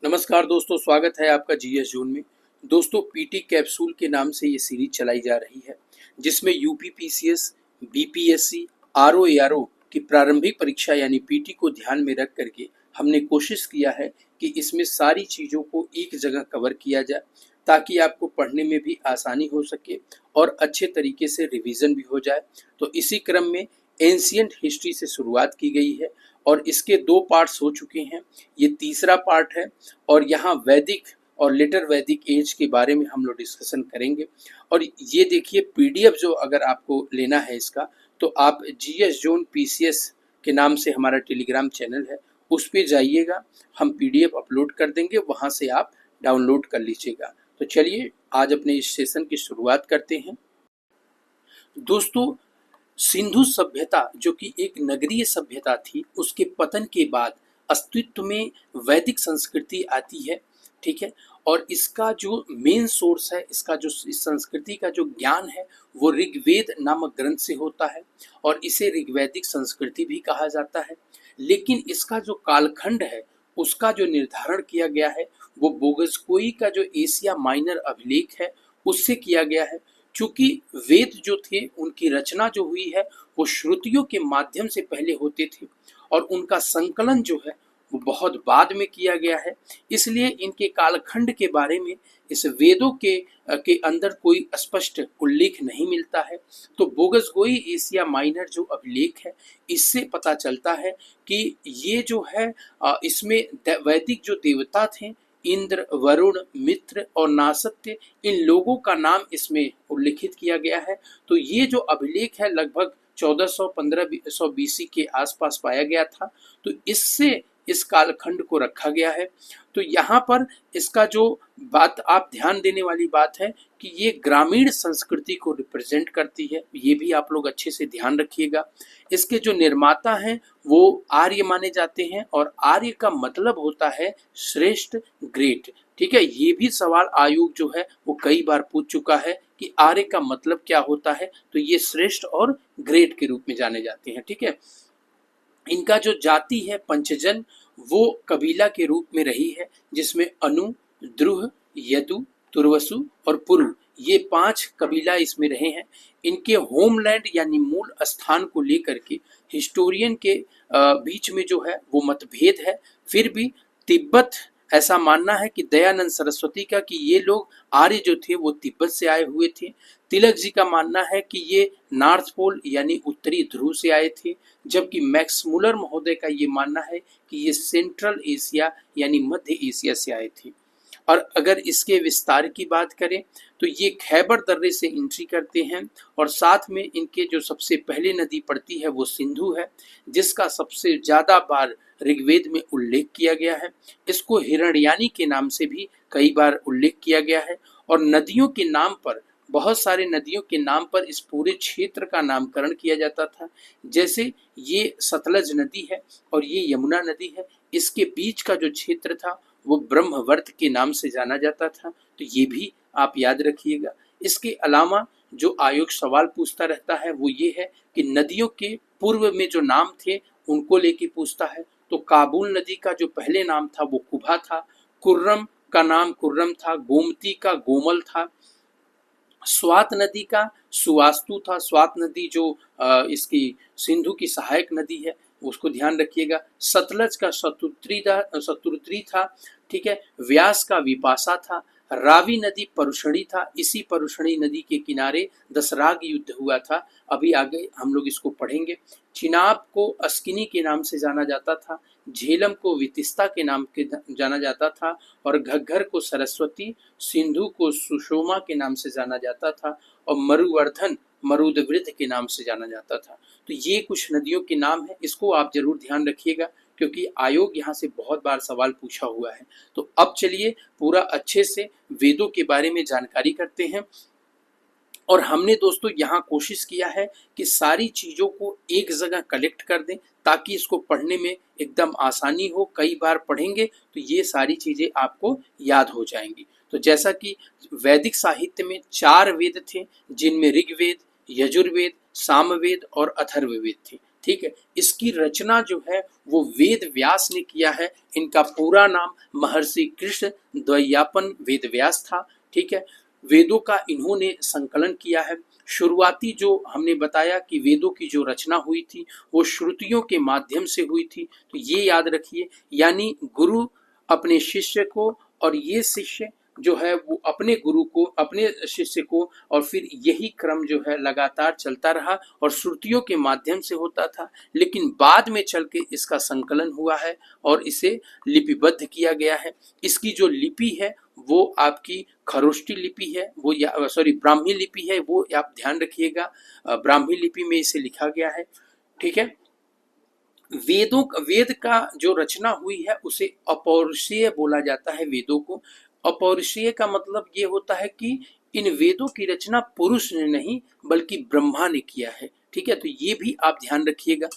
नमस्कार दोस्तों, स्वागत है आपका जीएस जोन में। दोस्तों, पीटी कैप्सूल के नाम से ये सीरीज चलाई जा रही है जिसमें यूपी पीसीएस, बीपीएससी, आरओ की प्रारंभिक परीक्षा यानी पीटी को ध्यान में रख करके हमने कोशिश किया है कि इसमें सारी चीज़ों को एक जगह कवर किया जाए ताकि आपको पढ़ने में भी आसानी हो सके और अच्छे तरीके से रिवीजन भी हो जाए। तो इसी क्रम में एंशियंट हिस्ट्री से शुरुआत की गई है और इसके 2 पार्ट्स हो चुके हैं। ये तीसरा पार्ट है और यहाँ वैदिक और लेटर वैदिक एज के बारे में हम लोग डिस्कशन करेंगे। और ये देखिए, पीडीएफ जो अगर आपको लेना है इसका, तो आप जीएस जोन पीसीएस के नाम से हमारा टेलीग्राम चैनल है, उस पे जाइएगा, हम पीडीएफ अपलोड कर देंगे, वहाँ से आप डाउनलोड कर लीजिएगा। तो चलिए आज अपने इस सेशन की शुरुआत करते हैं। दोस्तों, सिंधु सभ्यता जो कि एक नगरीय सभ्यता थी, उसके पतन के बाद अस्तित्व में वैदिक संस्कृति आती है। ठीक है, और इसका जो मेन सोर्स है, इसका जो इस संस्कृति का जो ज्ञान है वो ऋग्वेद नामक ग्रंथ से होता है और इसे ऋग्वैदिक संस्कृति भी कहा जाता है। लेकिन इसका जो कालखंड है उसका जो निर्धारण किया गया है वो बोगसकोई का जो एशिया माइनर अभिलेख है उससे किया गया है। चूंकि वेद जो थे उनकी रचना जो हुई है वो श्रुतियों के माध्यम से पहले होते थे और उनका संकलन जो है वो बहुत बाद में किया गया है, इसलिए इनके कालखंड के बारे में इस वेदों के अंदर कोई स्पष्ट उल्लेख नहीं मिलता है। तो बोगसगोई एशिया माइनर जो अभिलेख है इससे पता चलता है कि ये जो है इसमें वैदिक जो देवता थे, इंद्र, वरुण, मित्र और नासत्य, इन लोगों का नाम इसमें उल्लिखित किया गया है। तो ये जो अभिलेख है लगभग 1415 बीसी के आसपास पाया गया था। तो इससे इस कालखंड को रखा गया है। तो यहाँ पर इसका जो बात आप ध्यान देने वाली बात है कि ये ग्रामीण संस्कृति को रिप्रेजेंट करती है, ये भी आप लोग अच्छे से ध्यान रखिएगा। इसके जो निर्माता हैं वो आर्य माने जाते हैं और आर्य का मतलब होता है श्रेष्ठ, ग्रेट। ठीक है, ये भी सवाल आयोग जो है वो कई बार पूछ चुका है कि आर्य का मतलब क्या होता है, तो ये श्रेष्ठ और ग्रेट के रूप में जाने जाते हैं। ठीक है, इनका जो जाति है पंचजन, वो कबीला के रूप में रही है जिसमें अनु, द्रुह, यदु, तुर्वसु और पुरु, ये 5 कबीला इसमें रहे हैं। इनके होमलैंड यानी मूल स्थान को लेकर के हिस्टोरियन के बीच में जो है वो मतभेद है। फिर भी तिब्बत, ऐसा मानना है कि दयानंद सरस्वती का कि ये लोग आर्य जो थे वो तिब्बत से आए हुए थे। तिलक जी का मानना है कि ये नॉर्थ पोल यानी उत्तरी ध्रुव से आए थे, जबकि मैक्स मुलर महोदय का ये मानना है कि ये सेंट्रल एशिया यानी मध्य एशिया से आए थे। और अगर इसके विस्तार की बात करें तो ये खैबर दर्रे से एंट्री करते हैं और साथ में इनके जो सबसे पहले नदी पड़ती है वो सिंधु है, जिसका सबसे ज़्यादा बार ऋग्वेद में उल्लेख किया गया है। इसको हिरण्यानी के नाम से भी कई बार उल्लेख किया गया है। और नदियों के नाम पर, बहुत सारे नदियों के नाम पर इस पूरे क्षेत्र का नामकरण किया जाता था। जैसे ये सतलज नदी है और ये यमुना नदी है, इसके बीच का जो क्षेत्र था वो ब्रह्मवर्त के नाम से जाना जाता था। तो ये भी आप याद रखिएगा। इसके अलावा जो आयोग सवाल पूछता रहता है वो ये है कि नदियों के पूर्व में जो नाम थे उनको लेके पूछता है। तो काबुल नदी का जो पहले नाम था वो कुभा था, कुर्रम का नाम कुर्रम था, गोमती का गोमल था, स्वात नदी का सुवास्तु था। स्वात नदी जो इसकी सिंधु की सहायक नदी है उसको ध्यान रखिएगा। सतलज का शतुत्री था। ठीक है, व्यास का विपाशा था। रावी नदी परुषणी था, इसी परुषणी नदी के किनारे दसराग युद्ध हुआ था, अभी आगे हम लोग इसको पढ़ेंगे। चिनाब को अस्किनी के नाम से जाना जाता था, झेलम को वितिस्ता के नाम के जाना जाता था और घग्घर को सरस्वती, सिंधु को सुषोमा के नाम से जाना जाता था और मरुवर्धन मरुदवृद्ध के नाम से जाना जाता था। तो ये कुछ नदियों के नाम है, इसको आप जरूर ध्यान रखिएगा क्योंकि आयोग यहाँ से बहुत बार सवाल पूछा हुआ है। तो अब चलिए पूरा अच्छे से वेदों के बारे में जानकारी करते हैं। और हमने दोस्तों यहाँ कोशिश किया है कि सारी चीज़ों को एक जगह कलेक्ट कर दें ताकि इसको पढ़ने में एकदम आसानी हो। कई बार पढ़ेंगे तो ये सारी चीज़ें आपको याद हो जाएंगी। तो जैसा कि वैदिक साहित्य में 4 वेद थे जिनमें ऋग्वेद, यजुर्वेद, सामवेद और अथर्ववेद थे। ठीक है। इसकी रचना जो है वो वेद व्यास ने किया है। इनका पूरा नाम महर्षि कृष्ण द्वैयापन वेद व्यास था, ठीक है। वेदों का इन्होंने संकलन किया है। शुरुआती जो हमने बताया कि वेदों की जो रचना हुई थी वो श्रुतियों के माध्यम से हुई थी, तो ये याद रखिए। यानी गुरु अपने शिष्य को और ये शिष्य जो है वो अपने गुरु को, अपने शिष्य को, और फिर यही क्रम जो है लगातार चलता रहा और श्रुतियों के माध्यम से होता था। लेकिन बाद में चल के इसका संकलन हुआ है और इसे लिपिबद्ध किया गया है। इसकी जो लिपि है वो आपकी खरोष्टी लिपि है, वो या सॉरी ब्राह्मी लिपि है, वो आप ध्यान रखिएगा। ब्राह्मी लिपि में इसे लिखा गया है, ठीक है। वेद का जो रचना हुई है उसे अपौरुषीय बोला जाता है। वेदों को अपौरुषीय का मतलब ये होता है कि इन वेदों की रचना पुरुष ने नहीं बल्कि ब्रह्मा ने किया है, ठीक है। तो ये भी आप ध्यान रखिएगा।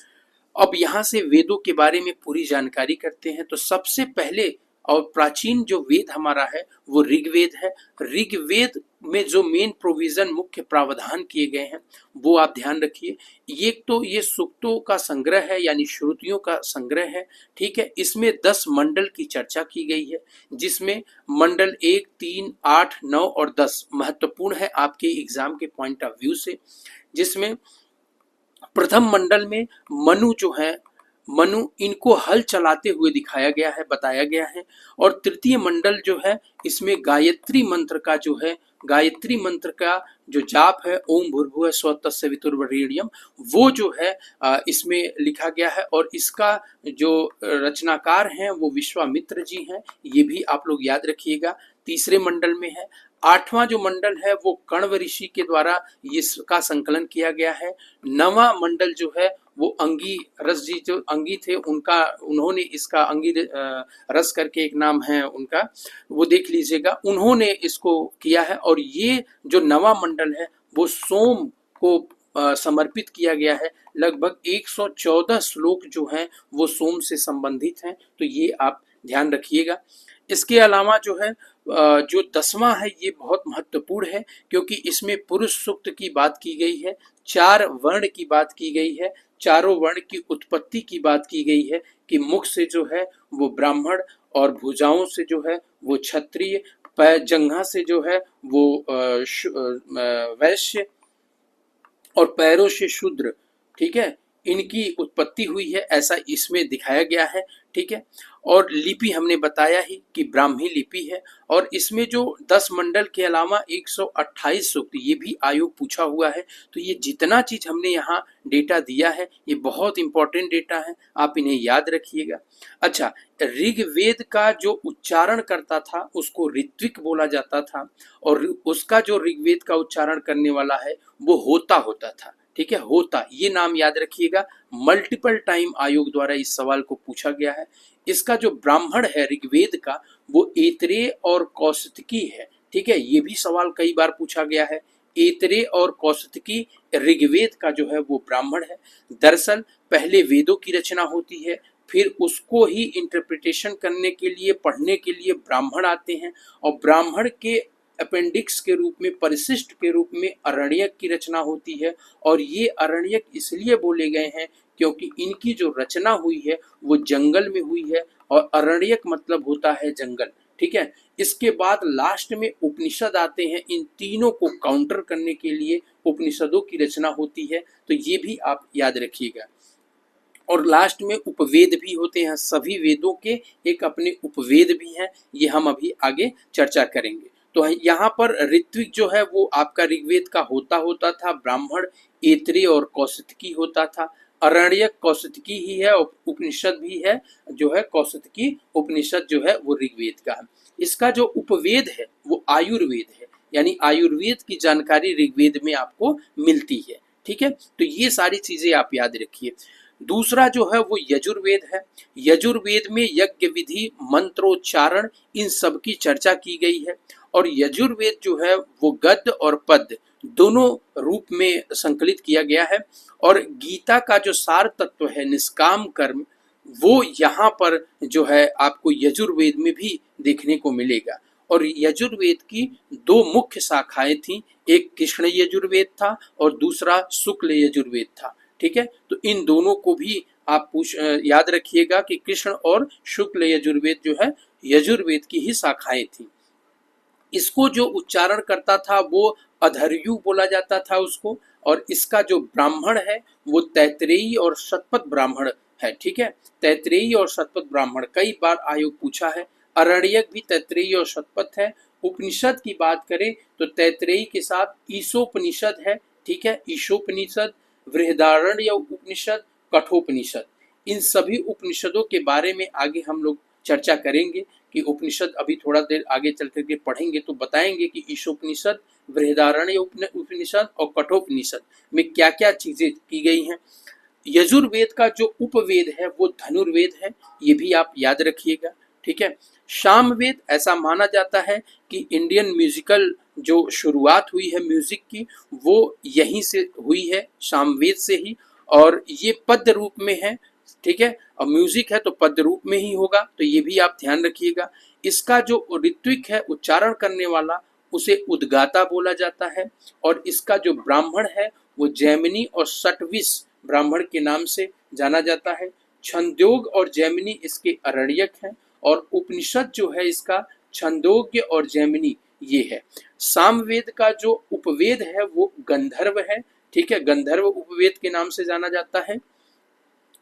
अब यहाँ से वेदों के बारे में पूरी जानकारी करते हैं। तो सबसे पहले और प्राचीन जो वेद हमारा है वो ऋग्वेद है। ऋग्वेद में जो मेन प्रोविजन, मुख्य प्रावधान किए गए हैं वो आप ध्यान रखिए। ये तो ये सूक्तों का संग्रह है, यानी श्रुतियों का संग्रह है, ठीक है। इसमें 10 मंडल की चर्चा की गई है, जिसमें मंडल 1, 3, 8, 9 और 10 महत्वपूर्ण है आपके एग्जाम के पॉइंट ऑफ व्यू से। जिसमें प्रथम मंडल में मनु जो है, मनु इनको हल चलाते हुए दिखाया गया है, बताया गया है। और तृतीय मंडल जो है इसमें गायत्री मंत्र का जो है, गायत्री मंत्र का जो जाप है, ओम भूर्भुवः स्वः तत्सवितुर्वरेण्यम, वो जो है इसमें लिखा गया है। और इसका जो रचनाकार हैं वो विश्वामित्र जी हैं, ये भी आप लोग याद रखिएगा। तीसरे मंडल में है। आठवां जो मंडल है वो कण्व ऋषि के द्वारा इसका संकलन किया गया है। नवा मंडल जो है वो अंगी रस जी, जो अंगी थे उनका, उन्होंने इसका अंगी रस करके एक नाम है उनका, वो देख लीजिएगा, उन्होंने इसको किया है। और ये जो नवा मंडल है वो सोम को समर्पित किया गया है। लगभग 114 श्लोक जो हैं वो सोम से संबंधित हैं, तो ये आप ध्यान रखिएगा। इसके अलावा जो है जो 10वां है ये बहुत महत्वपूर्ण है, क्योंकि इसमें पुरुष सूक्त की बात की गई है, 4 वर्ण की बात की गई है, चारों वर्ण की उत्पत्ति की बात की गई है कि मुख से जो है वो ब्राह्मण, और भुजाओं से जो है वो क्षत्रिय, जंघा से जो है वो वैश्य, और पैरों से शूद्र, ठीक है, इनकी उत्पत्ति हुई है, ऐसा इसमें दिखाया गया है, ठीक है। और लिपि हमने बताया ही कि ब्राह्मी लिपि है। और इसमें जो 10 मंडल के अलावा 128 सूक्त, ये भी आयोग पूछा हुआ है। तो ये जितना चीज हमने यहाँ डेटा दिया है ये बहुत इंपॉर्टेंट डेटा है, आप इन्हें याद रखिएगा। अच्छा, ऋग्वेद का जो उच्चारण करता था उसको ऋत्विक बोला जाता था, और उसका जो ऋग्वेद का उच्चारण करने वाला है वो होता होता था, ठीक है। होता, ये नाम याद रखिएगा। मल्टीपल टाइम आयोग द्वारा इस सवाल को पूछा गया है। इसका जो ब्राह्मण है ऋग्वेद का वो ऐतरेय और कौशिकी है, ठीक है। ये भी सवाल कई बार पूछा गया है। ऐतरेय और कौशिकी ऋग्वेद का जो है वो ब्राह्मण है। दरअसल पहले वेदों की रचना होती है, फिर उसको ही इंटरप्रिटेशन करने के लिए, पढ़ने के लिए ब्राह्मण आते हैं, और ब्राह्मण के अपेंडिक्स के रूप में, परिशिष्ट के रूप में अरण्यक की रचना होती है। और ये अरण्यक इसलिए बोले गए हैं क्योंकि इनकी जो रचना हुई है वो जंगल में हुई है, और अरण्यक मतलब होता है जंगल, ठीक है। इसके बाद लास्ट में उपनिषद आते हैं, इन तीनों को काउंटर करने के लिए उपनिषदों की रचना होती है, तो ये भी आप याद रखिएगा। और लास्ट में उपवेद भी होते हैं, सभी वेदों के एक अपने उपवेद भी हैं, ये हम अभी आगे चर्चा करेंगे। तो यहाँ पर ऋत्विक जो है वो आपका ऋग्वेद का होता था, ब्राह्मण ऐतरेय और कौशिकी होता था, अरण्यक कौशिकी ही है, और उपनिषद भी है जो है कौशिकी उपनिषद जो है वो ऋग्वेद का है। इसका जो उपवेद है वो आयुर्वेद है, यानी आयुर्वेद की जानकारी ऋग्वेद में आपको मिलती है, ठीक है। तो ये सारी चीजें आप याद रखिए। दूसरा जो है वो यजुर्वेद है। यजुर्वेद में यज्ञ विधि, मंत्रोच्चारण, इन सब की चर्चा की गई है। और यजुर्वेद जो है वो गद्य और पद्य दोनों रूप में संकलित किया गया है। और गीता का जो सार तत्व है, निष्काम कर्म, वो यहाँ पर जो है आपको यजुर्वेद में भी देखने को मिलेगा। और यजुर्वेद की 2 मुख्य शाखाएं थी, एक कृष्ण यजुर्वेद था और दूसरा शुक्ल यजुर्वेद था, ठीक है, तो इन दोनों को भी आप याद रखिएगा कि कृष्ण और शुक्ल यजुर्वेद जो है यजुर्वेद की ही शाखाएं थी। इसको जो उच्चारण करता था वो अधर्यु बोला जाता था उसको, और इसका जो ब्राह्मण है वो तैतरेयी और शतपथ ब्राह्मण है। ठीक है, तैतरेयी और शतपथ ब्राह्मण कई बार आयोग पूछा है। अरण्यक भी तैतरेयी और शतपथ है। उपनिषद की बात करें तो तैतरेयी के साथ ईशोपनिषद है। ठीक है, ईशोपनिषद, बृहदारण्य उपनिषद, कठोपनिषद, इन सभी उपनिषदों के बारे में आगे हम लोग चर्चा करेंगे कि उपनिषद अभी थोड़ा देर आगे चल करके पढ़ेंगे तो बताएंगे कि ईशोपनिषद, बृहदारण्य उपनिषद और कठोपनिषद में क्या क्या चीजें की गई हैं। यजुर्वेद का जो उपवेद है वो धनुर्वेद है, ये भी आप याद रखिएगा। ठीक है, सामवेद ऐसा माना जाता है कि इंडियन म्यूजिकल जो शुरुआत हुई है म्यूजिक की वो यहीं से हुई है, सामवेद से ही, और ये पद्य रूप में है। ठीक है, और म्यूजिक है तो पद्य रूप में ही होगा, तो ये भी आप ध्यान रखिएगा। इसका जो ऋत्विक है उच्चारण करने वाला उसे उद्गाता बोला जाता है, और इसका जो ब्राह्मण है वो जैमिनी और सटविस ब्राह्मण के नाम से जाना जाता है। छंदोग और जैमिनी इसके अरण्यक हैं, और उपनिषद जो है इसका छंदोग्य और जैमिनी ये है। सामवेद का जो उपवेद है वो गंधर्व है। ठीक है, गंधर्व उपवेद के नाम से जाना जाता है,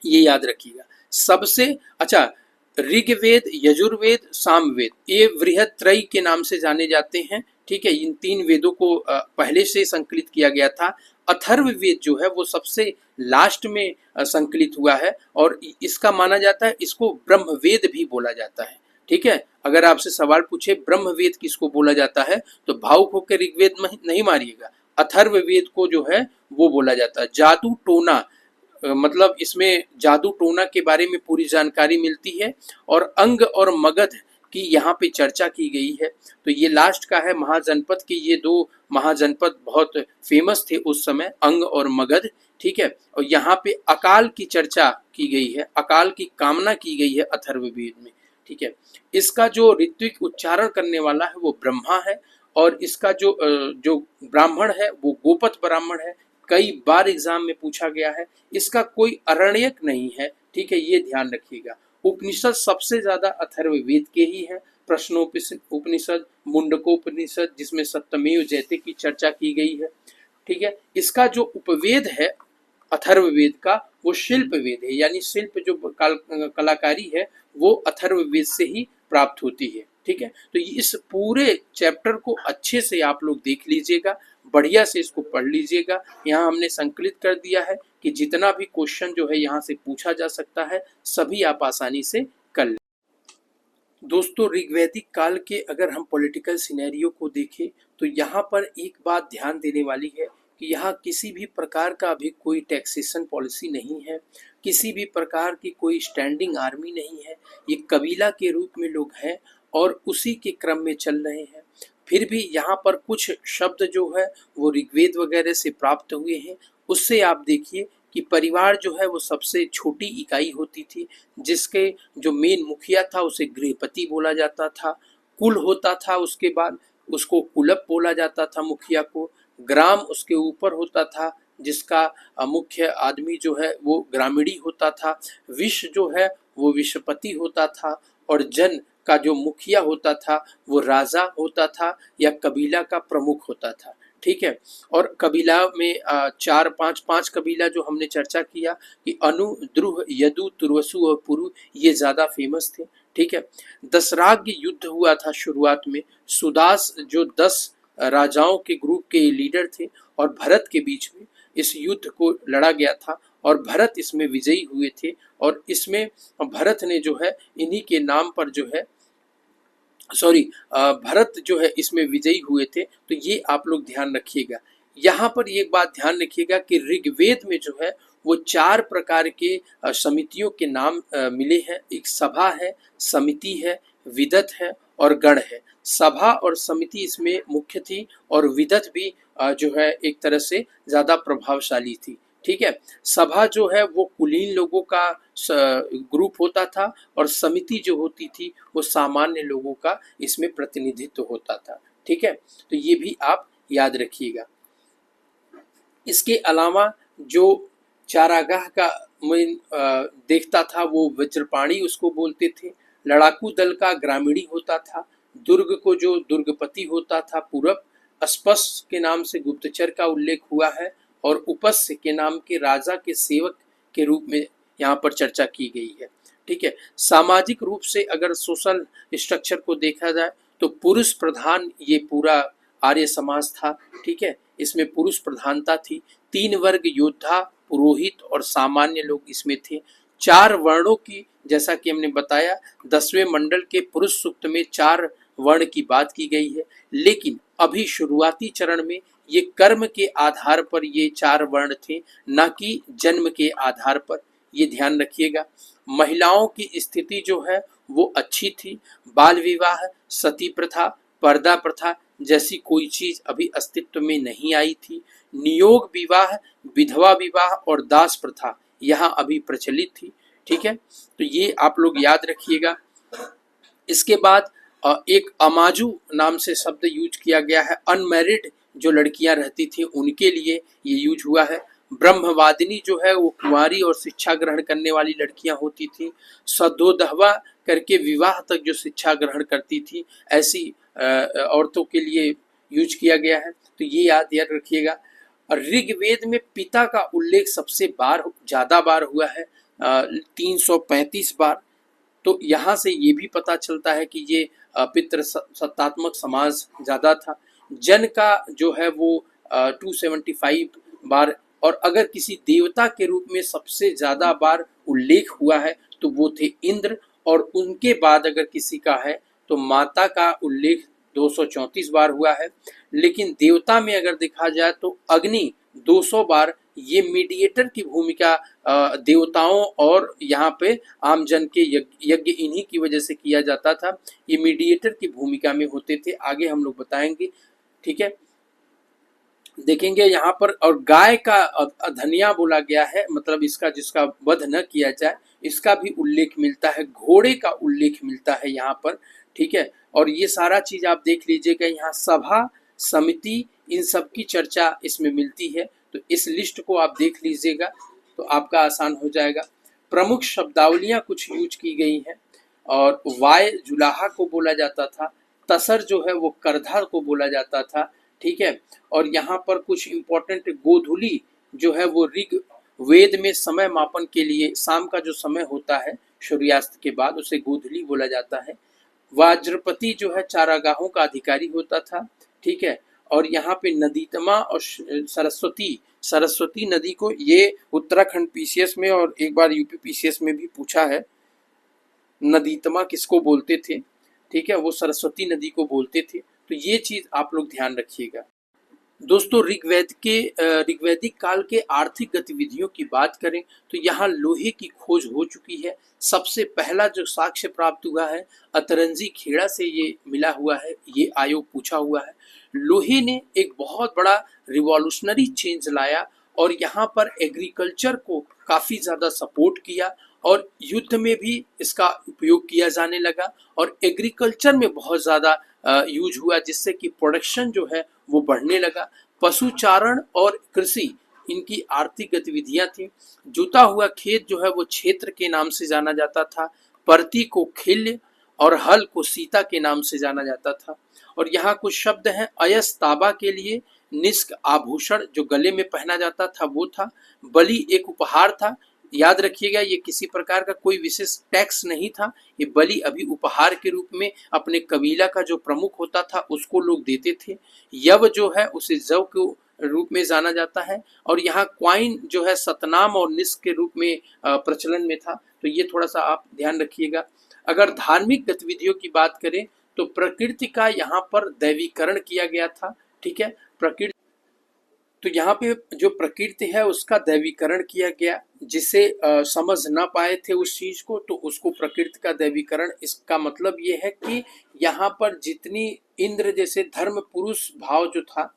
ये याद रखिएगा। सबसे अच्छा, ऋग्वेद, यजुर्वेद, सामवेद ये वृहत्रयी के नाम से जाने जाते हैं। ठीक है, इन तीन वेदों को पहले से संकलित किया गया था। अथर्ववेद जो है वो सबसे लास्ट में संकलित हुआ है, और इसका माना जाता है, इसको ब्रह्मवेद भी बोला जाता है। ठीक है, अगर आपसे सवाल पूछे ब्रह्मवेद किसको बोला जाता है तो भावुक होकर ऋग्वेद में नहीं मारिएगा, अथर्ववेद को जो है वो बोला जाता है। जादू टोना, मतलब इसमें जादू टोना के बारे में पूरी जानकारी मिलती है, और अंग और मगध की यहाँ पे चर्चा की गई है। तो ये लास्ट का है महाजनपद की, ये दो महाजनपद बहुत फेमस थे उस समय, अंग और मगध। ठीक है, और यहाँ पे अकाल की चर्चा की गई है, अकाल की कामना की गई है अथर्ववेद में। ठीक है, इसका जो ऋत्विक उच्चारण करने वाला है वो ब्रह्मा है, और इसका जो ब्राह्मण है वो गोपत ब्राह्मण है। कई बार एग्जाम में पूछा गया है, इसका कोई अरण्यक नहीं है। ठीक है, ये ध्यान रखिएगा। उपनिषद सबसे ज्यादा अथर्ववेद के ही है। प्रश्नोपनिषद, मुंडकोपनिषद जिसमें सप्तमेव जयते की चर्चा की गई है। ठीक है, इसका जो उपवेद है अथर्ववेद का वो शिल्प वेद है, यानी शिल्प जो कलाकारी है वो अथर्ववेद से ही प्राप्त होती है। ठीक है, तो इस पूरे चैप्टर को अच्छे से आप लोग देख लीजिएगा, बढ़िया से इसको पढ़ लीजिएगा। यहाँ हमने संकलित कर दिया है कि जितना भी क्वेश्चन जो है यहाँ से पूछा जा सकता है सभी आप आसानी से कर लें। दोस्तों, ऋग्वैदिक काल के अगर हम पॉलिटिकल सिनेरियो को देखें तो यहाँ पर एक बात ध्यान देने वाली है कि यहाँ किसी भी प्रकार का अभी कोई टैक्सेशन पॉलिसी नहीं है, किसी भी प्रकार की कोई स्टैंडिंग आर्मी नहीं है। ये कबीला के रूप में लोग हैं और उसी के क्रम में चल रहे हैं। फिर भी यहाँ पर कुछ शब्द जो है वो ऋग्वेद वगैरह से प्राप्त हुए हैं। उससे आप देखिए कि परिवार जो है वो सबसे छोटी इकाई होती थी, जिसके जो मेन मुखिया था उसे गृहपति बोला जाता था। कुल होता था, उसके बाद उसको कुलप बोला जाता था मुखिया को। ग्राम उसके ऊपर होता था, जिसका मुख्य आदमी जो है वो ग्रामीणी होता था। विश्व जो है वो विश्वपति होता था, और जन का जो मुखिया होता था वो राजा होता था या कबीला का प्रमुख होता था। ठीक है, और कबीला में चार पांच कबीला जो हमने चर्चा किया कि अनु, द्रुह, यदु, तुर्वसु और पुरु, ये ज्यादा फेमस थे। ठीक है, दसराग युद्ध हुआ था शुरुआत में। सुदास जो 10 राजाओं के ग्रुप के लीडर थे और भरत के बीच में इस युद्ध को लड़ा गया था, और भरत इसमें विजयी हुए थे। और इसमें भरत ने जो है इन्हीं के नाम पर जो है भरत जो है इसमें विजयी हुए थे। तो ये आप लोग ध्यान रखिएगा। यहाँ पर एक बात ध्यान रखिएगा कि ऋग्वेद में जो है वो 4 प्रकार के समितियों के नाम मिले हैं। एक सभा है, समिति है, विदत है और गण है। सभा और समिति इसमें मुख्य थी, और विदत भी जो है एक तरह से ज्यादा प्रभावशाली थी। ठीक है, सभा जो है वो कुलीन लोगों का ग्रुप होता था, और समिति जो होती थी वो सामान्य लोगों का इसमें प्रतिनिधित्व होता था। ठीक है, तो ये भी आप याद रखिएगा। इसके अलावा जो चारागाह का में देखता था वो वज्रपाणी उसको बोलते थे। लड़ाकू दल का ग्रामीणी होता था। दुर्ग को जो दुर्गपति होता था पूरब। अस्पष्ट के नाम से गुप्तचर का उल्लेख हुआ है और उपस्य के नाम के राजा के सेवक के रूप में यहाँ पर चर्चा की गई है। ठीक है, सामाजिक रूप से अगर सोशल स्ट्रक्चर को देखा जाए तो पुरुष प्रधान ये पूरा आर्य समाज था। ठीक है, इसमें पुरुष प्रधानता थी। 3 वर्ग योद्धा, पुरोहित और सामान्य लोग इसमें थे। 4 वर्णों की, जैसा कि हमने बताया 10वें मंडल के पुरुष सूक्त में 4 वर्ण की बात की गई है, लेकिन अभी शुरुआती चरण में ये कर्म के आधार पर ये 4 वर्ण थे, न कि जन्म के आधार पर। ये ध्यान रखिएगा। महिलाओं की स्थिति जो है वो अच्छी थी। बाल विवाह, सती प्रथा, पर्दा प्रथा जैसी कोई चीज अभी अस्तित्व में नहीं आई थी। नियोग विवाह, विधवा विवाह और दास प्रथा यहाँ अभी प्रचलित थी। ठीक है, तो ये आप लोग याद रखिएगा। इसके बाद एक अमाजू नाम से शब्द यूज किया गया है। अनमैरिड जो लड़कियां रहती थी उनके लिए ये यूज हुआ है। ब्रह्मवादिनी जो है वो कुंवारी और शिक्षा ग्रहण करने वाली लड़कियां होती थी। सदोदहवा करके विवाह तक जो शिक्षा ग्रहण करती थी, ऐसी औरतों के लिए यूज किया गया है। तो ये याद रखिएगा। ऋग्वेद में पिता का उल्लेख सबसे ज्यादा बार हुआ है, 335 बार। तो यहाँ से ये भी पता चलता है कि ये पितृ सत्तात्मक समाज ज्यादा था। जन का जो है वो 275 बार, और अगर किसी देवता के रूप में सबसे ज्यादा बार उल्लेख हुआ है तो वो थे इंद्र, और उनके बाद अगर किसी का है तो माता का उल्लेख 234 बार हुआ है। लेकिन देवता में अगर देखा जाए तो अग्नि 200 बार, ये मीडिएटर की भूमिका देवताओं और यहाँ पे आम जन के यज्ञ इन्हीं की वजह से किया जाता था। ये मीडिएटर की भूमिका में होते थे, आगे हम लोग बताएंगे। ठीक है, देखेंगे यहाँ पर। और गाय का अधनिया बोला गया है, मतलब इसका जिसका वध न किया जाए, इसका भी उल्लेख मिलता है। घोड़े का उल्लेख मिलता है यहाँ पर। ठीक है, और ये सारा चीज आप देख लीजिएगा। यहाँ सभा, समिति, इन सब की चर्चा इसमें मिलती है। तो इस लिस्ट को आप देख लीजिएगा तो आपका आसान हो जाएगा। प्रमुख शब्दावलियां कुछ यूज की गई हैं। और वाय जुलाहा को बोला जाता था। तसर जो है वो करधा को बोला जाता था। ठीक है, और यहाँ पर कुछ इंपॉर्टेंट, गोधुली जो है वो ऋग वेद में समय मापन के लिए शाम का जो समय होता है सूर्यास्त के बाद, उसे गोधुली बोला जाता है। वाज्रपति जो है चारागाहों का अधिकारी होता था। ठीक है, और यहाँ पे नदीतमा और सरस्वती नदी को, ये उत्तराखंड पीसीएस में और एक बार यूपी पीसीएस में भी पूछा है, नदीतमा किसको बोलते थे। ठीक है, वो सरस्वती नदी को बोलते थे। तो ये चीज आप लोग ध्यान रखिएगा। दोस्तों, ऋग्वैदिक काल के आर्थिक गतिविधियों की बात करें तो यहाँ लोहे की खोज हो चुकी है। सबसे पहला जो साक्ष्य प्राप्त हुआ है अतरंजी खेड़ा से ये मिला हुआ है, ये आयोग पूछा हुआ है। लोहे ने एक बहुत बड़ा रिवॉल्यूशनरी चेंज लाया और यहाँ पर एग्रीकल्चर को काफी ज्यादा सपोर्ट किया और युद्ध में भी इसका उपयोग किया जाने लगा और एग्रीकल्चर में बहुत ज्यादा यूज हुआ, जिससे कि प्रोडक्शन जो है वो बढ़ने लगा। पशुचारण और कृषि इनकी आर्थिक गतिविधियां थी। जुता हुआ खेत जो है वो क्षेत्र के नाम से जाना जाता था। परती को खिल्य और हल को सीता के नाम से जाना जाता था। और यहाँ कुछ शब्द हैं। अयस ताबा के लिए, निष्क आभूषण जो गले में पहना जाता था वो था। बलि एक उपहार था। याद रखिएगा, ये किसी प्रकार का कोई विशेष टैक्स नहीं था। ये बलि अभी उपहार के रूप में अपने कबीला का जो प्रमुख होता था उसको लोग देते थे। यव जो है उसे जव के रूप में जाना जाता है। और यहाँ क्वाइन जो है सतनाम और निष्क के रूप में प्रचलन में था। तो ये थोड़ा सा आप ध्यान रखिएगा। अगर धार्मिक गतिविधियों की बात करें तो प्रकृति का यहाँ पर दैवीकरण किया गया था। ठीक है, प्रकृति, तो यहाँ पे जो प्रकृति है उसका दैवीकरण किया गया। जिसे समझ ना पाए थे उस चीज को, तो उसको प्रकृति का दैवीकरण। इसका मतलब ये है कि यहाँ पर जितनी इंद्र जैसे धर्म पुरुष भाव जो था,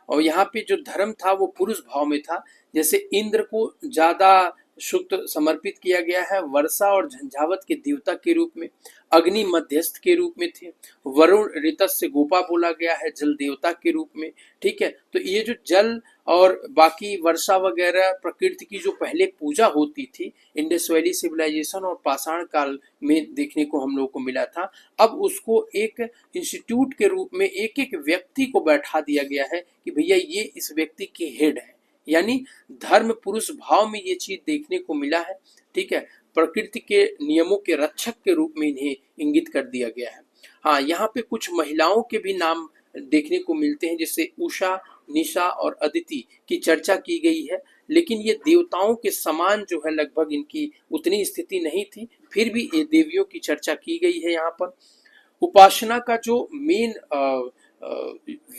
और यहाँ पे जो धर्म था वो पुरुष भाव में था। जैसे इंद्र को ज्यादा सूक्त समर्पित किया गया है। वर्षा और झंझावत के देवता के रूप में, अग्नि मध्यस्थ के रूप में थे। वरुण ऋतस्य गोपा बोला गया है जल देवता के रूप में। ठीक है, तो ये जो जल और बाकी वर्षा वगैरह प्रकृति की जो पहले पूजा होती थी इंडस वैली सिविलाइजेशन और पाषाण काल में देखने को हम लोग को मिला था, अब उसको एक इंस्टीट्यूट के रूप में एक एक व्यक्ति को बैठा दिया गया है कि भैया ये इस व्यक्ति के हेड है, यानी धर्म पुरुष भाव में ये चीज देखने को मिला है। ठीक है, प्रकृति के नियमों के रक्षक के रूप में इन्हें इंगित कर दिया गया है। हाँ, यहाँ पे कुछ महिलाओं के भी नाम देखने को मिलते हैं, जैसे उषा, निशा और अदिति की चर्चा की गई है, लेकिन ये देवताओं के समान जो है लगभग इनकी उतनी स्थिति नहीं थी, फिर भी ये देवियों की चर्चा की गई है। यहाँ पर उपासना का जो मेन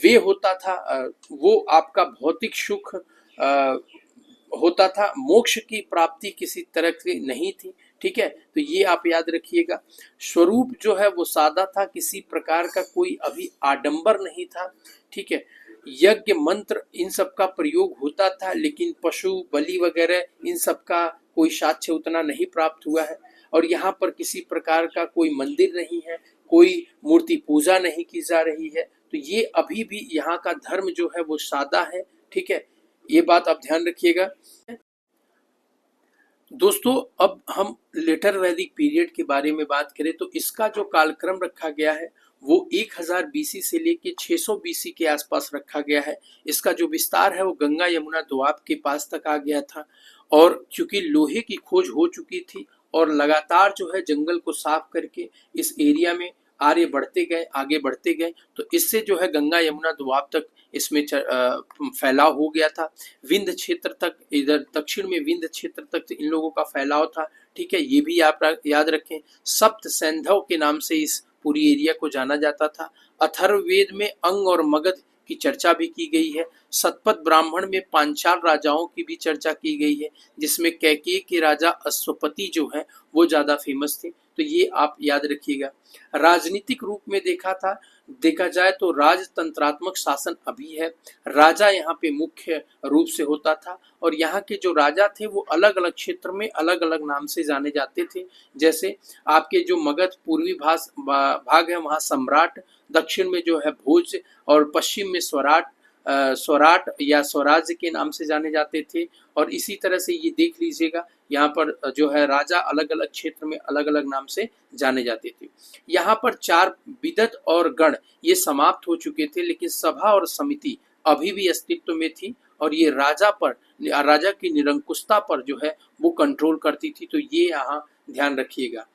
वे होता था वो आपका भौतिक सुख होता था, मोक्ष की प्राप्ति किसी तरह की नहीं थी। ठीक है, तो ये आप याद रखिएगा। स्वरूप जो है वो सादा था, किसी प्रकार का कोई अभी आडंबर नहीं था। ठीक है, यज्ञ मंत्र इन सब का प्रयोग होता था, लेकिन पशु बलि वगैरह इन सब का कोई साक्ष्य उतना नहीं प्राप्त हुआ है। और यहाँ पर किसी प्रकार का कोई मंदिर नहीं है, कोई मूर्ति पूजा नहीं की जा रही है, तो ये अभी भी यहाँ का धर्म जो है वो सादा है। ठीक है, ये बात आप ध्यान रखिएगा। दोस्तों, अब हम लेटर वैदिक पीरियड के बारे में बात करें तो इसका जो कालक्रम रखा गया है वो 1000 बीसी से लेके 600 बीसी के आसपास रखा गया है। इसका जो विस्तार है वो गंगा यमुना दोआब के पास तक आ गया था, और चूंकि लोहे की खोज हो चुकी थी और लगातार जो है जंगल को साफ करके इस एरिया में आगे बढ़ते गए, तो इससे जो है गंगा यमुना दोआब तक इसमें फैलाव हो गया था। विंध्य क्षेत्र तक, इधर दक्षिण में विंध्य क्षेत्र तक इन लोगों का फैलाव था। ठीक है, ये भी आप याद रखें। सप्त सैंधव के नाम से इस पूरी एरिया को जाना जाता था। अथर्ववेद में अंग और मगध की चर्चा भी की गई है। शतपथ ब्राह्मण में पांचाल राजाओं की भी चर्चा की गई है, जिसमें कैकेयी के राजा अश्वपति जो है वो ज्यादा फेमस थे, तो ये आप याद रखिएगा। राजनीतिक रूप में देखा जाए तो राजतंत्रात्मक शासन अभी है। राजा यहाँ पे मुख्य रूप से होता था, और यहाँ के जो राजा थे वो अलग अलग क्षेत्र में अलग अलग नाम से जाने जाते थे। जैसे आपके जो मगध पूर्वी भाग है वहाँ सम्राट, दक्षिण में जो है भोज, और पश्चिम में स्वराट या स्वराज्य के नाम से जाने जाते थे। और इसी तरह से ये देख लीजिएगा, यहाँ पर जो है राजा अलग अलग क्षेत्र में अलग अलग नाम से जाने जाते थे। यहाँ पर 4 विदत और गण ये समाप्त हो चुके थे, लेकिन सभा और समिति अभी भी अस्तित्व में थी, और ये राजा की निरंकुशता पर जो है वो कंट्रोल करती थी, तो ये यहाँ ध्यान रखिएगा।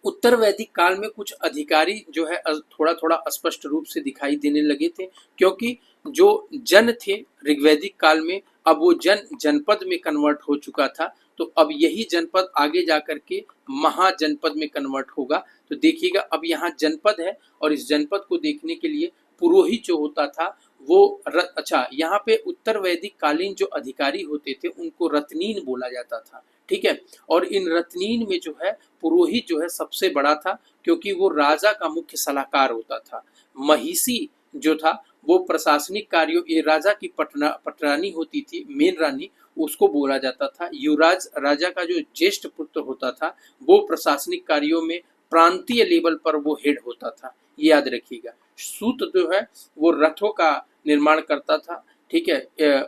उत्तर वैदिक काल में कुछ अधिकारी जो है थोड़ा थोड़ा स्पष्ट रूप से दिखाई देने लगे थे, क्योंकि जो जन थे ऋग्वैदिक काल में, अब वो जनपद में कन्वर्ट हो चुका था, तो अब यही जनपद आगे जाकर के महाजनपद में कन्वर्ट होगा। तो देखिएगा, अब यहाँ जनपद है, और इस जनपद को देखने के लिए पुरोहित जो होता था वो अच्छा, यहाँ पे उत्तर वैदिक कालीन जो अधिकारी होते थे उनको रत्नीन बोला जाता था। ठीक है, और इन रत्नीन में जो है पुरोहित जो है सबसे बड़ा था, क्योंकि वो राजा का मुख्य सलाहकार होता था। महिषी जो था वो प्रशासनिक कार्यों, ये राजा की पटरानी होती थी, मेन रानी, उसको बोला जाता था। युवराज राजा का जो ज्येष्ठ पुत्र होता था वो प्रशासनिक कार्यों में प्रांतीय लेवल पर वो हेड होता था, ये याद रखिएगा। सूत जो है वो रथों का निर्माण करता था। ठीक है,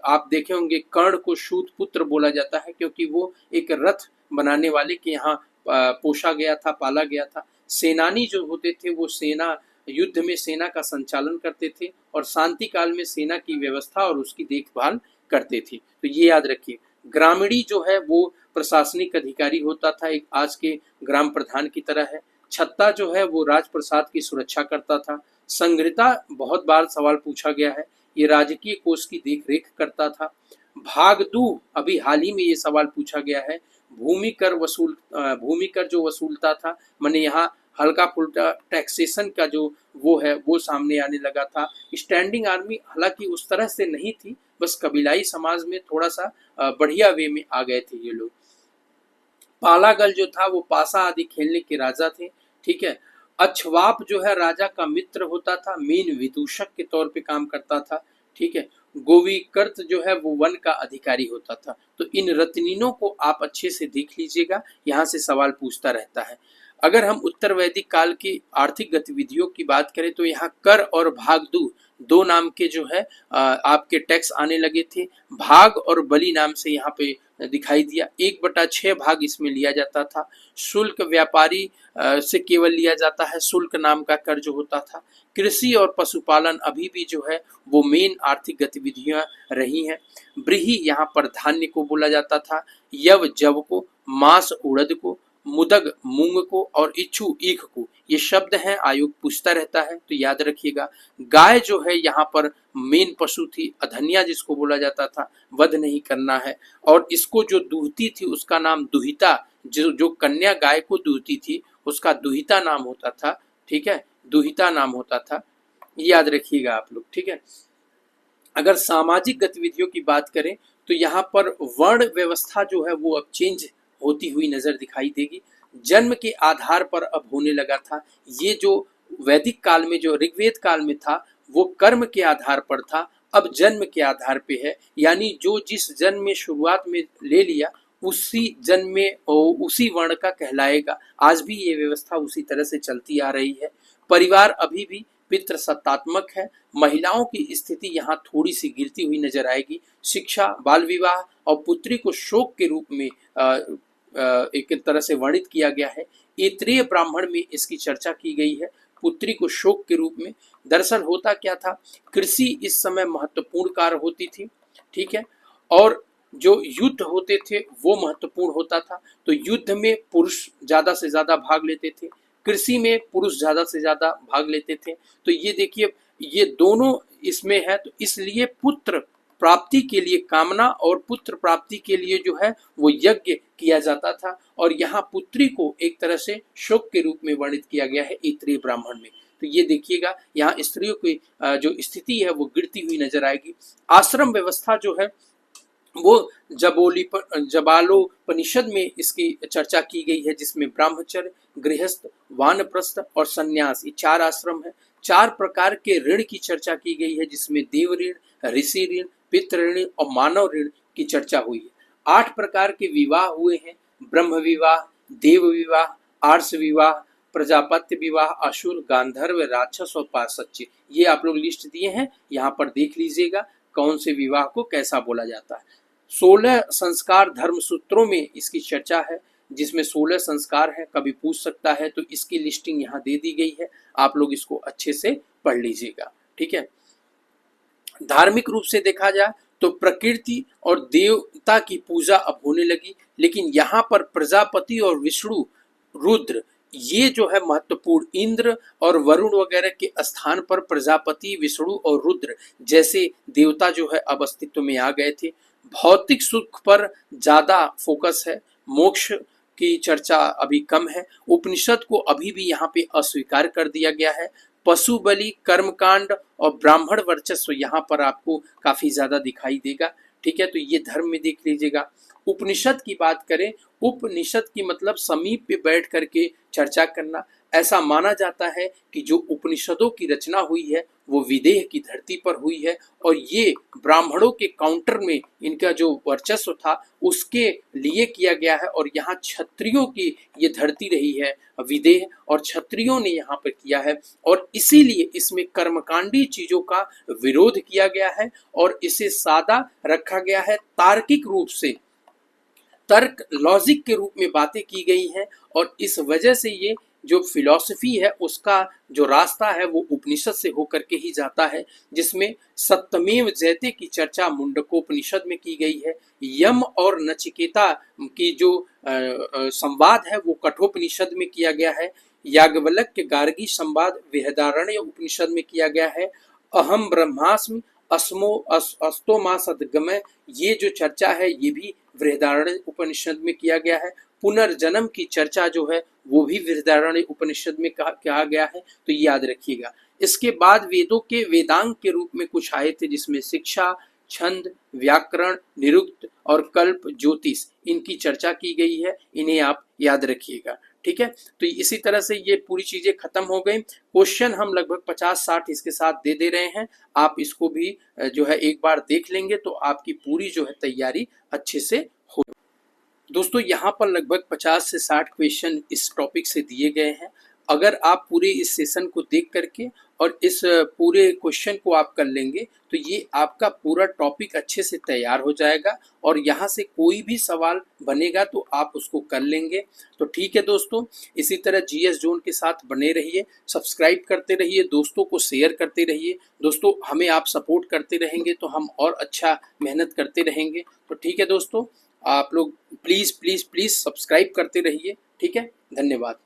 आप देखे होंगे कर्ण को सूत पुत्र बोला जाता है, क्योंकि वो एक रथ बनाने वाले के यहाँ पोषा गया था, पाला गया था। सेनानी जो होते थे वो युद्ध में सेना का संचालन करते थे, और शांति काल में सेना की व्यवस्था और उसकी देखभाल करते थे, तो ये याद रखिए। ग्रामीणी जो है वो प्रशासनिक अधिकारी होता था, एक आज के ग्राम प्रधान की तरह है। छत्ता जो है वो राजप्रसाद की सुरक्षा करता था। संग्रहिता बहुत बार सवाल पूछा गया है, ये राजकीय कोष की देख रेख करता था। भागदू, अभी हाल ही में ये सवाल पूछा गया है। भूमि कर जो वसूलता था, माने यहाँ हल्का फुल्का टैक्सेशन का जो वो है वो सामने आने लगा था। स्टैंडिंग आर्मी हालांकि उस तरह से नहीं थी, बस कबीलाई समाज में थोड़ा सा बढ़िया वे में आ गए थे ये लोग। पालागल जो था वो पासा आदि खेलने के राजा थे। ठीक है, अक्षवाप जो है राजा का मित्र होता था, मेन विदूषक के तौर पे काम करता था। ठीक है। गोविकर्त जो है वो वन का अधिकारी होता था। तो इन रत्निनों को आप अच्छे से देख लीजिएगा, यहाँ से सवाल पूछता रहता है। अगर हम उत्तर वैदिक काल की आर्थिक गतिविधियों की बात करें तो यहाँ कर और भागदू दो नाम के जो है आपके टैक्स आने लगे थे। भाग और बलि नाम से यहाँ पे दिखाई दिया। 1/6 भाग इसमें लिया जाता था। शुल्क व्यापारी से केवल लिया जाता है, शुल्क नाम का कर जो होता था। कृषि और पशुपालन अभी भी जो है वो मेन आर्थिक गतिविधियां रही हैं। ब्रीही यहाँ पर धान्य को बोला जाता था, यव जव को, मास उड़द को, मुदग मूंग को और इच्छु ईख को। ये शब्द हैं, आयोग पूछता रहता है तो याद रखिएगा। गाय जो है यहाँ पर मेन पशु थी, अधन्या जिसको बोला जाता था, वध नहीं करना है। और इसको जो दूहती थी उसका नाम दुहिता, जो कन्या गाय को दूहती थी उसका दुहिता नाम होता था। ठीक है, दुहिता नाम होता था, याद रखिएगा आप लोग। ठीक है। अगर सामाजिक गतिविधियों की बात करें तो यहाँ पर वर्ण व्यवस्था जो है वो अब चेंज होती हुई नजर दिखाई देगी। जन्म के आधार पर अब होने लगा था। ये जो वैदिक काल में, जो ऋग्वेद काल में था, वो कर्म के आधार पर था, अब जन्म के आधार पे है। यानी जो जिस जन्म में शुरुआत में ले लिया उसी जन्म में उसी वर्ण का कहलाएगा। आज भी ये व्यवस्था उसी तरह से चलती आ रही है। परिवार अभी भी पितृसत्तात्मक है। महिलाओं की स्थिति यहाँ थोड़ी सी गिरती हुई नजर आएगी। शिक्षा, बाल विवाह और पुत्री को शोक के रूप में एक तरह से वर्णित किया गया है। ऐत्रेय ब्राह्मण में इसकी चर्चा की गई है, पुत्री को शोक के रूप में। दरअसल होता क्या था, कृषि इस समय महत्वपूर्ण कार्य होती थी। ठीक है। और जो युद्ध होते थे वो महत्वपूर्ण होता था। तो युद्ध में पुरुष ज्यादा से ज्यादा भाग लेते थे, कृषि में पुरुष ज्यादा से ज्यादा भाग लेते थे। तो ये देखिए, ये दोनों इसमें है। तो इसलिए पुत्र प्राप्ति के लिए कामना और पुत्र प्राप्ति के लिए जो है वो यज्ञ किया जाता था। और यहाँ पुत्री को एक तरह से शोक के रूप में वर्णित किया गया है ऐत्रेय ब्राह्मण में। तो ये देखिएगा, यहाँ स्त्रियों की जो स्थिति है वो गिरती हुई नजर आएगी। आश्रम व्यवस्था जो है वो जबालोपनिषद में इसकी चर्चा की गई है, जिसमें ब्रह्मचर्य, गृहस्थ, वानप्रस्थ और संन्यास, ये 4 आश्रम है। 4 प्रकार के ऋण की चर्चा की गई है, जिसमें देव ऋण, ऋषि ऋण, पितृ ऋण और मानव ऋण की चर्चा हुई है। 8 प्रकार के विवाह हुए हैं, ब्रह्म विवाह, देव विवाह, आर्ष विवाह, प्रजापत्य विवाह, असुर, गांधर्व, राक्षस और पाशच्य। ये आप लोग लिस्ट दिए हैं, यहाँ पर देख लीजिएगा कौन से विवाह को कैसा बोला जाता है। 16 संस्कार धर्म सूत्रों में इसकी चर्चा है, जिसमें 16 संस्कार है, कभी पूछ सकता है। तो इसकी लिस्टिंग यहाँ दे दी गई है, आप लोग इसको अच्छे से पढ़ लीजिएगा। ठीक है। धार्मिक रूप से देखा जाए तो प्रकृति और देवता की पूजा अब होने लगी, लेकिन यहाँ पर प्रजापति और विष्णु, रुद्र, ये जो है महत्वपूर्ण। इंद्र और वरुण वगैरह के स्थान पर प्रजापति, विष्णु और रुद्र जैसे देवता जो है अब अस्तित्व में आ गए थे। भौतिक सुख पर ज्यादा फोकस है, मोक्ष की चर्चा अभी कम है। उपनिषद को अभी भी यहाँ पे अस्वीकार कर दिया गया है। पशु बलि, कर्मकांड और ब्राह्मण वर्चस्व यहाँ पर आपको काफी ज्यादा दिखाई देगा। ठीक है। तो ये धर्म में देख लीजिएगा। उपनिषद की बात करें, उपनिषद की मतलब समीप पे बैठ करके चर्चा करना। ऐसा माना जाता है कि जो उपनिषदों की रचना हुई है वो विदेह की धरती पर हुई है, और ये ब्राह्मणों के काउंटर में इनका जो वर्चस्व था उसके लिए किया गया है। और यहाँ क्षत्रियों की ये धरती रही है विदेह, और क्षत्रियों ने यहाँ पर किया है, और इसीलिए इसमें कर्मकांडी चीजों का विरोध किया गया है और इसे सादा रखा गया है। तार्किक रूप से, तर्क, लॉजिक के रूप में बातें की गई हैं, और इस वजह से ये जो फिलॉसफी है उसका जो रास्ता है वो उपनिषद से होकर के ही जाता है, जिसमें सत्यमेव जयते की चर्चा मुंडकोपनिषद में की गई है। यम और नचिकेता की जो संवाद है वो कठोपनिषद में किया गया है। याज्ञवल्क्य गार्गी संवाद बृहदारण्य उपनिषद में किया गया है। अहम ब्रह्मास्मि अस्तो मा सद्गमय, ये जो चर्चा है ये भी बृहदारण्य उपनिषद में किया गया है। पुनर्जन्म की चर्चा जो है वो भी बृहदारण्य उपनिषद में कहा गया है। तो ये याद रखिएगा। इसके बाद वेदों के वेदांग के रूप में कुछ आए थे, जिसमें शिक्षा, छंद, व्याकरण, निरुक्त और कल्प, ज्योतिष, इनकी चर्चा की गई है। इन्हें आप याद रखिएगा। ठीक है। तो इसी तरह से ये पूरी चीजें खत्म हो गई। क्वेश्चन हम लगभग 50-60 इसके साथ दे रहे हैं, आप इसको भी जो है एक बार देख लेंगे तो आपकी पूरी जो है तैयारी अच्छे से हो। दोस्तों यहाँ पर लगभग 50 से 60 क्वेश्चन इस टॉपिक से दिए गए हैं। अगर आप पूरे इस सेशन को देख करके और इस पूरे क्वेश्चन को आप कर लेंगे तो ये आपका पूरा टॉपिक अच्छे से तैयार हो जाएगा और यहाँ से कोई भी सवाल बनेगा तो आप उसको कर लेंगे। तो ठीक है दोस्तों, इसी तरह जीएस जोन के साथ बने रहिए, सब्सक्राइब करते रहिए, दोस्तों को शेयर करते रहिए। दोस्तों हमें आप सपोर्ट करते रहेंगे तो हम और अच्छा मेहनत करते रहेंगे। तो ठीक है दोस्तों, आप लोग प्लीज़ प्लीज़ प्लीज़ सब्सक्राइब करते रहिए। ठीक है, धन्यवाद।